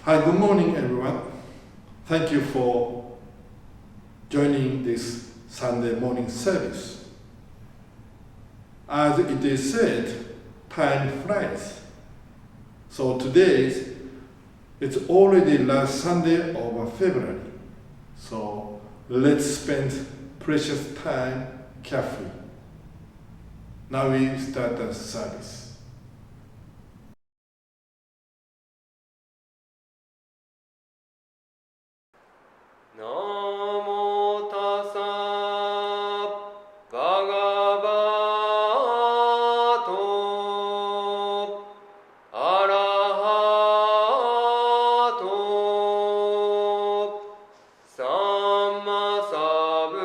Hi, good morning, everyone. Thank you for joining this Sunday morning service. As it is said, time flies. So today, it's already last Sunday of February. So let's spend precious time carefully. Now we start the service. ナモタサバガバトアラハトサンマサブ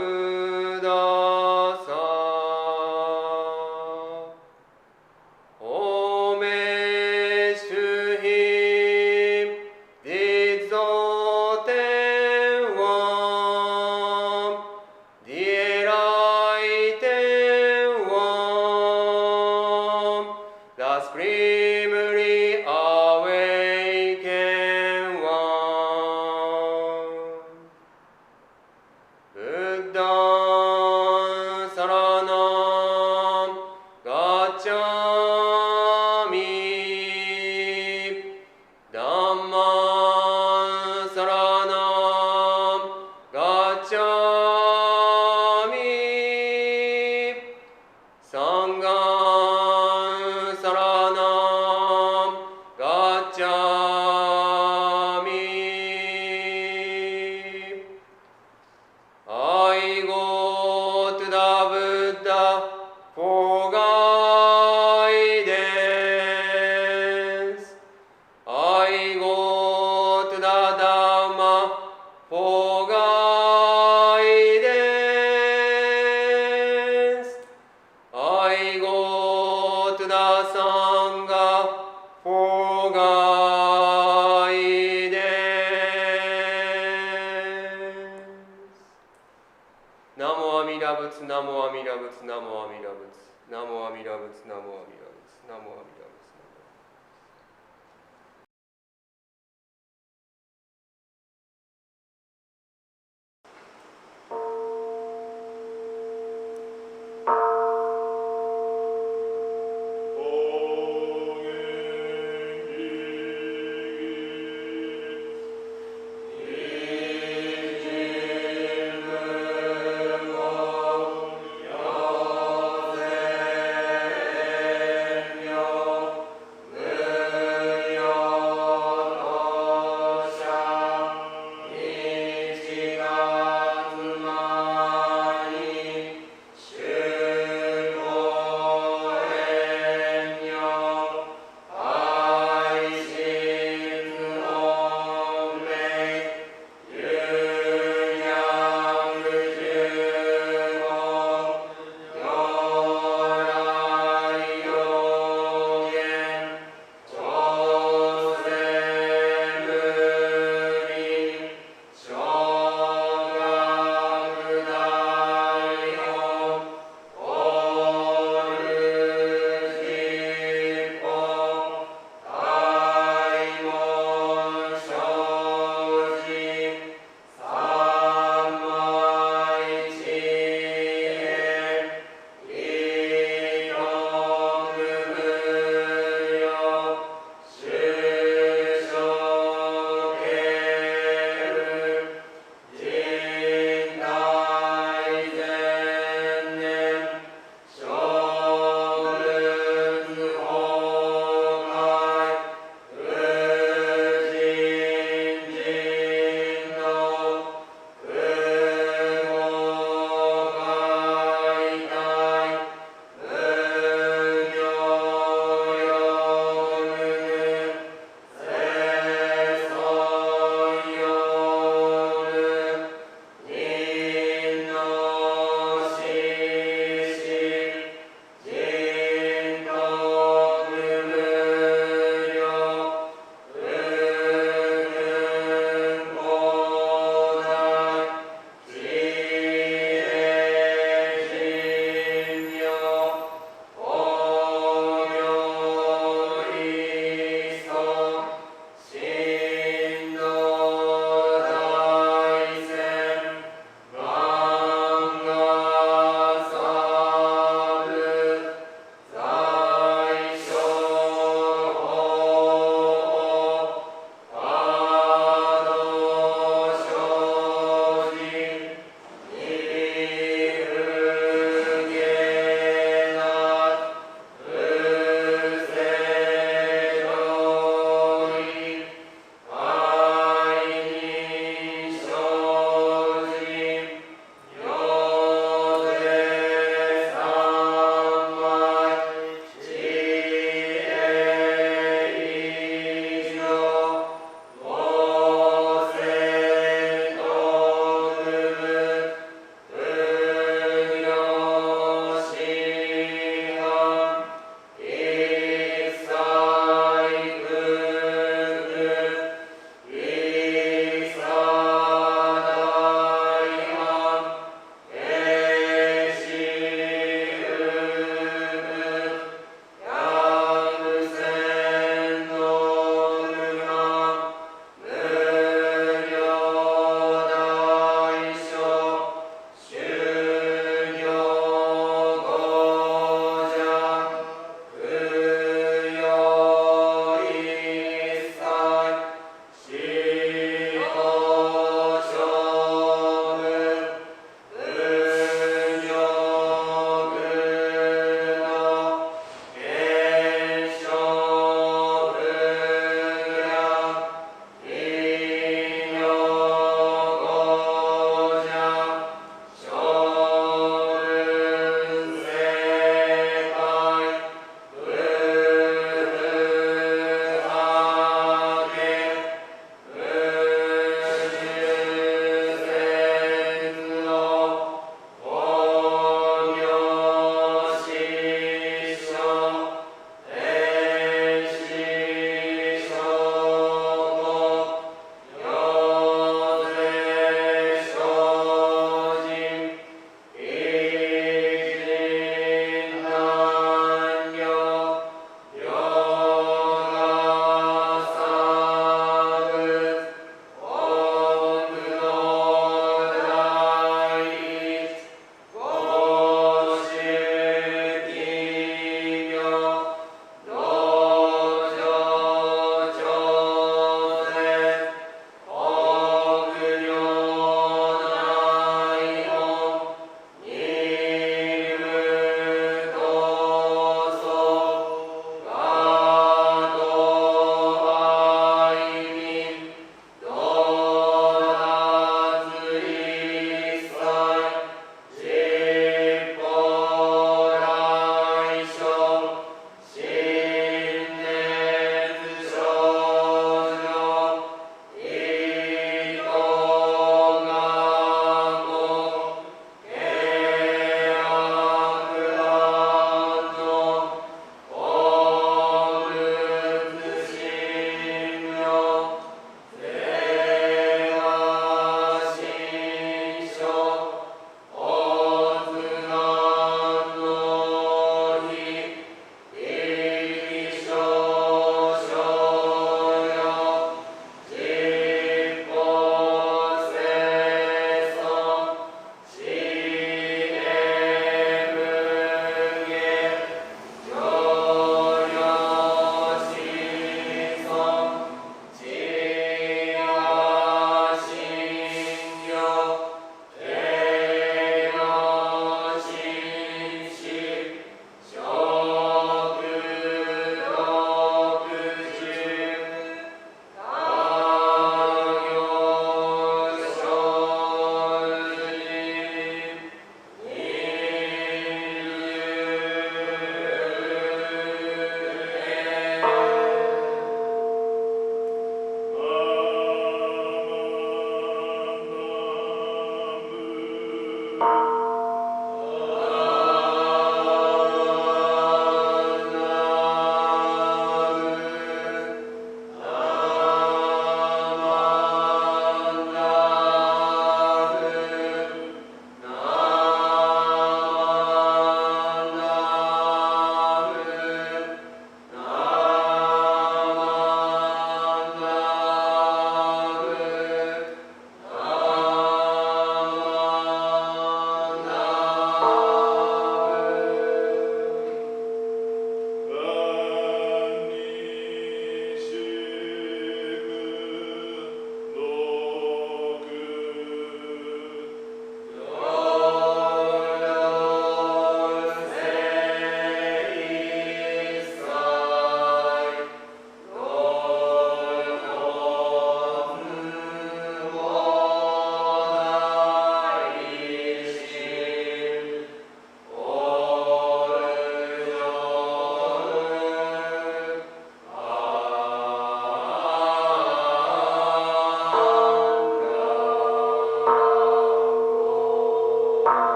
ダサオメシュヒディゾテワンディエライテワンラスクリムリアウェイケンワンブッダンサラナンガチャミダンマンサラナンガチャミサンガンサラナンガチャミI go to the Buddha for guidance. I go to the Dhamma for guidance. I go to the Sangha for guidance. ナモアミラブツ、ナモアミラブツ、ナモアミラブツ、ナモアミラブツ、ナモアミラブツ、ナモアミラブツ。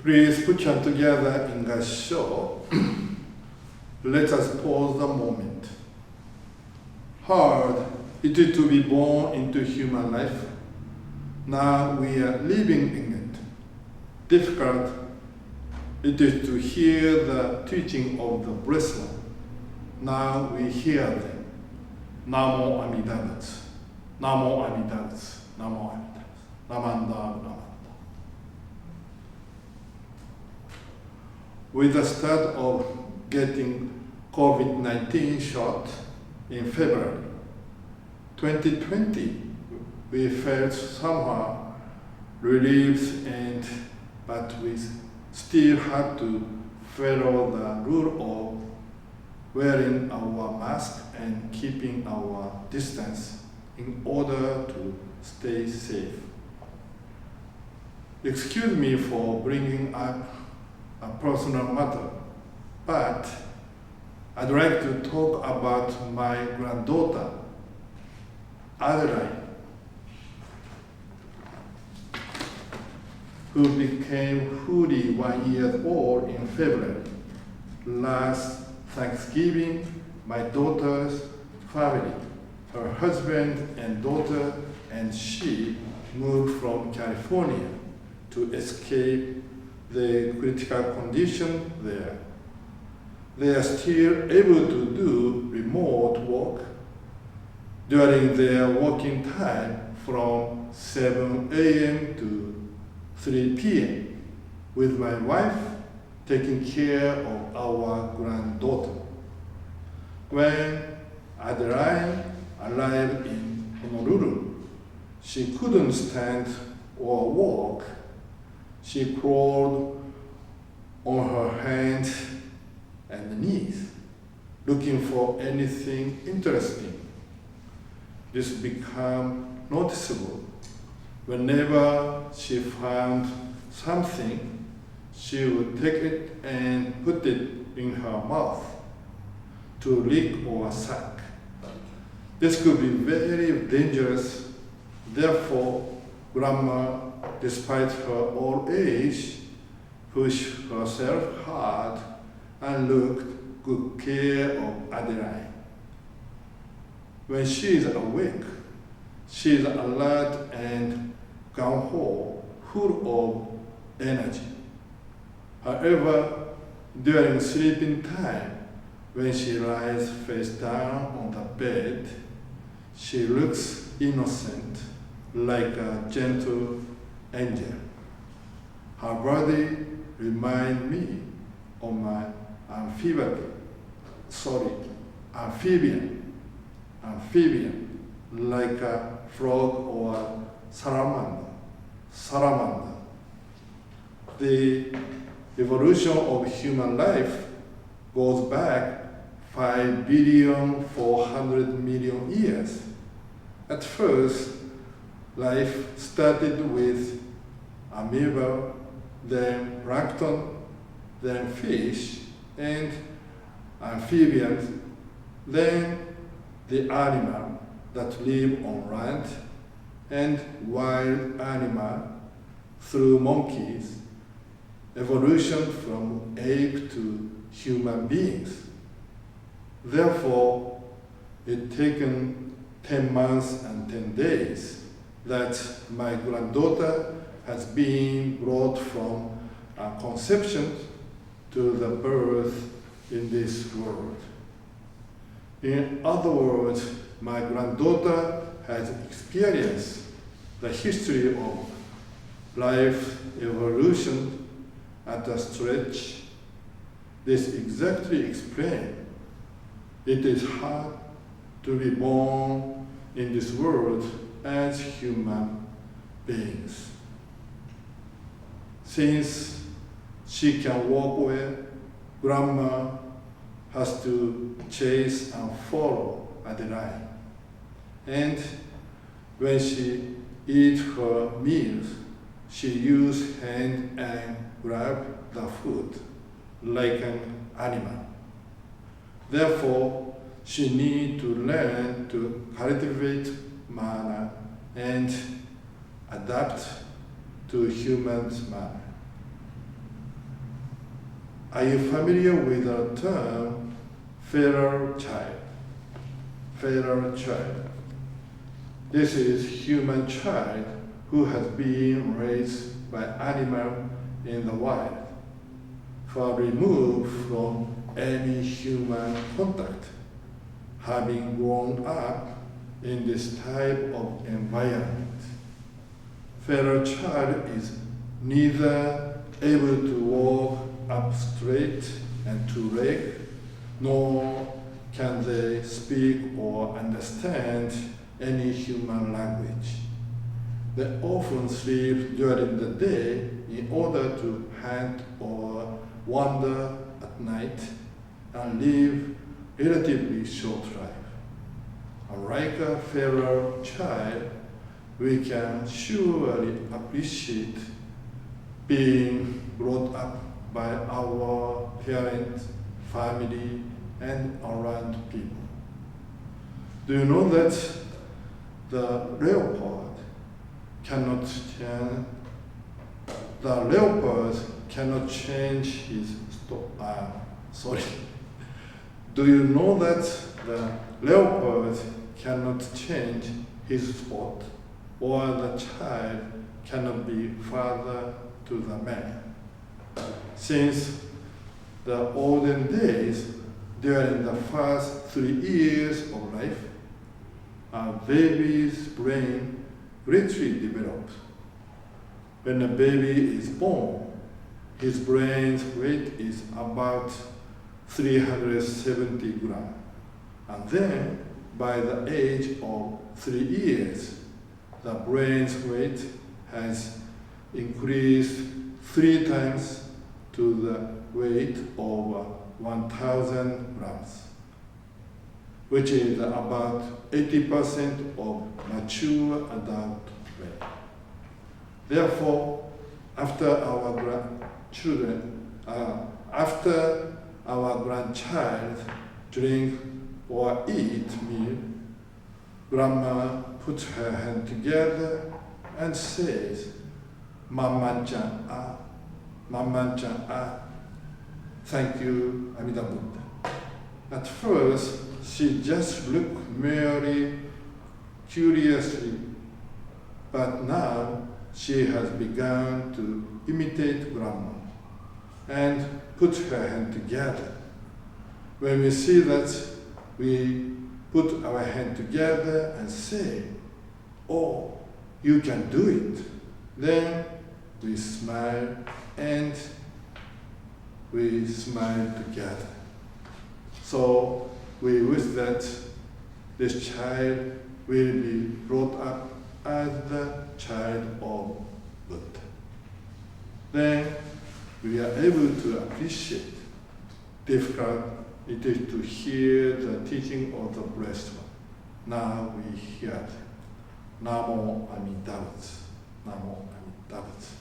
Please put your hand together in gassho. Let us pause the moment. Hard it is to be born into human life. Now we are living in it. Difficult it is to hear the teaching of the Blessed One. Now we hear them. Namo Amida Butsu. Namo Amida Butsu. Namo Amida Butsu. Namanda Namanda. With the start of getting COVID-19 shot in February 2020, we felt somehow relieved, but we still had to follow the rule of wearing our mask and keeping our distance in order to stay safe. Excuse me for bringing up a personal matter, but I'd like to talk about my granddaughter, Adeline, who became fully 1 year old in February. Last Thanksgiving, my daughter's family, her husband and daughter, and she moved from California to escape the critical condition there. They are still able to do remote work during their working time from 7 a.m. to 3 p.m. with my wife taking care of our granddaughter. When Adeline arrived in Honolulu, she couldn't stand or walk. She crawled on her hands and knees, looking for anything interesting. This became noticeable. Whenever she found something, she would take it and put it in her mouth to lick or suck. This could be very dangerous. Therefore, Grandma, despite her old age, pushed herself hard and took good care of Adeline. When she is awake, she is alert and gung-ho, full of energy. However, during sleeping time, when she lies face down on the bed, she looks innocent, like a gentle angel. Her body reminds me of my amphibian, like a frog or salamander. The evolution of human life goes back 5,400,000,000 years. At first, life started with amoeba, then plankton, then fish, and amphibians, then the animal that live on land, and wild animal through monkeys, evolution from ape to human beings. Therefore, it taken 10 months and 10 days that my granddaughter has been brought from conception to the birth in this world. In other words, my granddaughter has experienced the history of life evolution at a stretch. This exactly explains it is hard to be born in this world as human beings. Since she can walk well, Grandma has to chase and follow Adeline. And when she eats her meals, she uses hand and grab the food like an animal. Therefore, she needs to learn to cultivate manner and adapt to humans' manner. Are you familiar with the term feral child? Feral child. This is human child who has been raised by animal in the wild, far removed from any human contact, having grown up in this type of environment. Feral child is neither able to walk up straight and two-legged, nor can they speak or understand any human language. They often sleep during the day in order to hunt or wander at night and live relatively short life. Unlike a feral child, we can surely appreciate being brought up by our parents, family, and around people. Do you know that the leopard cannot change his sorry. Do you know that the leopard cannot change his spot, or the child cannot be father to the man? Since the olden days, during the first 3 years of life, a baby's brain richly develops. When a baby is born, his brain's weight is about 370 grams. And then, by the age of 3 years, the brain's weight has increased 3 times to the weight of 1,000 grams, which is about 80% of mature adult weight. Therefore, after our grandchild drink or eat meal, grandma puts her hand together and says, "Mamman-chan, Mamman-chan, thank you, Amida Buddha." At first, she just looked merely curiously, but now she has begun to imitate grandma and put her hand together. When we see that, we put our hand together and say, "Oh, you can do it." Then we smile and we smile together. So we wish that this child will be brought up as the child of Buddha. Then we are able to appreciate difficult it is to hear the teaching of the Blessed One. Now we hear it. Namo Amida Butsu. Namo Amida Butsu.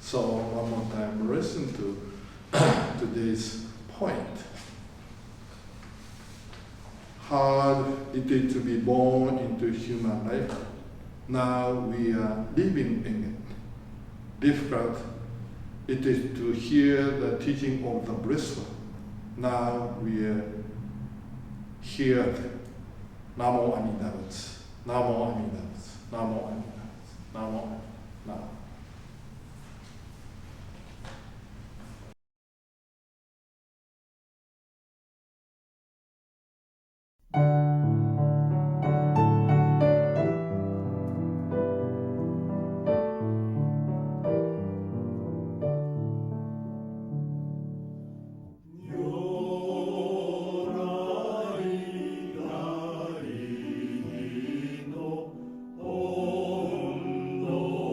So one more time, listen to today's point. Hard it is to be born into human life. Now we are living in it. Difficult it is to hear the teaching of the Blessed One. Now we are here. Namo Amida Butsu. Namo Amida Butsu. Namo Amida Butsu. Namo Amida Butsu. Oh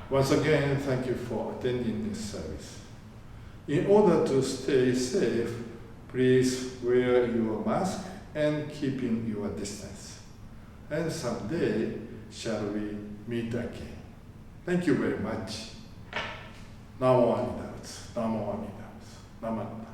Once again, thank you for attending this service. In order to stay safe, please wear your mask and keeping your distance. And someday, shall we meet again? Thank you very much. Namo Amida Butsu. Namo Amida Butsu. Namaste.